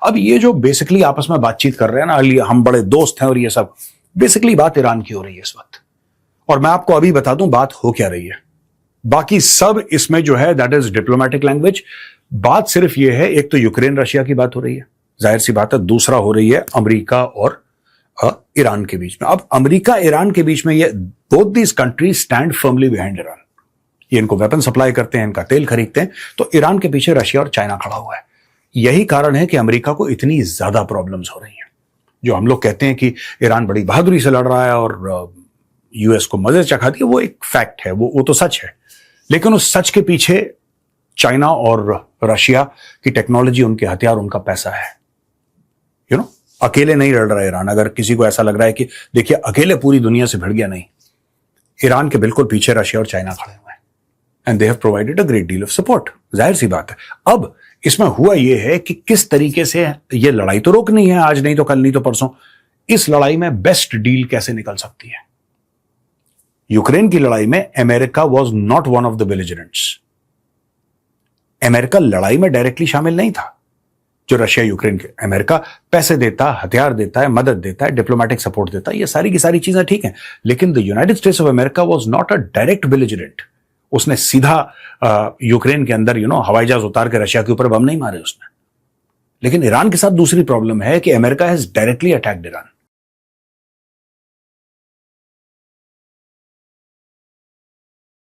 अब ये जो बेसिकली आपस में बातचीत कर रहे हैं ना, हम बड़े दोस्त हैं और ये सब, बेसिकली बात ईरान की हो रही है इस वक्त। और मैं आपको अभी बता दूं बात हो क्या रही है। बाकी सब इसमें जो है दैट इज डिप्लोमेटिक लैंग्वेज। बात सिर्फ ये है, एक तो यूक्रेन रशिया की बात हो रही है, जाहिर सी बात है। दूसरा हो रही है अमेरिका और ईरान के बीच में। अब अमेरिका ईरान के बीच में ये both these countries stand firmly behind Iran. ये इनको वेपन सप्लाई करते हैं, इनका तेल खरीदते हैं, तो ईरान के पीछे रशिया और चाइना खड़ा हुआ है। यही कारण है कि अमेरिका को इतनी ज्यादा प्रॉब्लम्स हो रही हैं। जो हम लोग कहते हैं कि ईरान बड़ी बहादुरी से लड़ रहा है और यूएस को मजे चखा दिया, वो एक फैक्ट है, वो तो सच है। लेकिन उस सच के पीछे चाइना और रशिया की टेक्नोलॉजी, उनके हथियार, उनका पैसा है। अकेले नहीं लड़ रहा है ईरान। अगर किसी को ऐसा लग रहा है कि देखिए अकेले पूरी दुनिया से भिड़ गया, नहीं, ईरान के बिल्कुल पीछे रशिया और चाइना खड़े हुए हैं and they have provided a great deal of support. जाहिर सी बात है। अब इसमें हुआ यह है कि किस तरीके से यह लड़ाई तो रोकनी है, आज नहीं तो कल, नहीं तो परसों। इस लड़ाई में बेस्ट डील कैसे निकल सकती है। यूक्रेन की लड़ाई में America was not one of the belligerents. America लड़ाई में डायरेक्टली शामिल नहीं था। जो रशिया यूक्रेन के, अमेरिका पैसे देता, हथियार देता है, मदद देता है, डिप्लोमेटिक सपोर्ट देता है, ये सारी की सारी चीजें ठीक हैं। लेकिन the United states of America was not a direct belligerent. उसने सीधा यूक्रेन के अंदर हवाई जहाज उतार के रशिया के ऊपर बम नहीं मारे उसने। लेकिन ईरान के साथ दूसरी प्रॉब्लम है कि America has directly attacked Iran.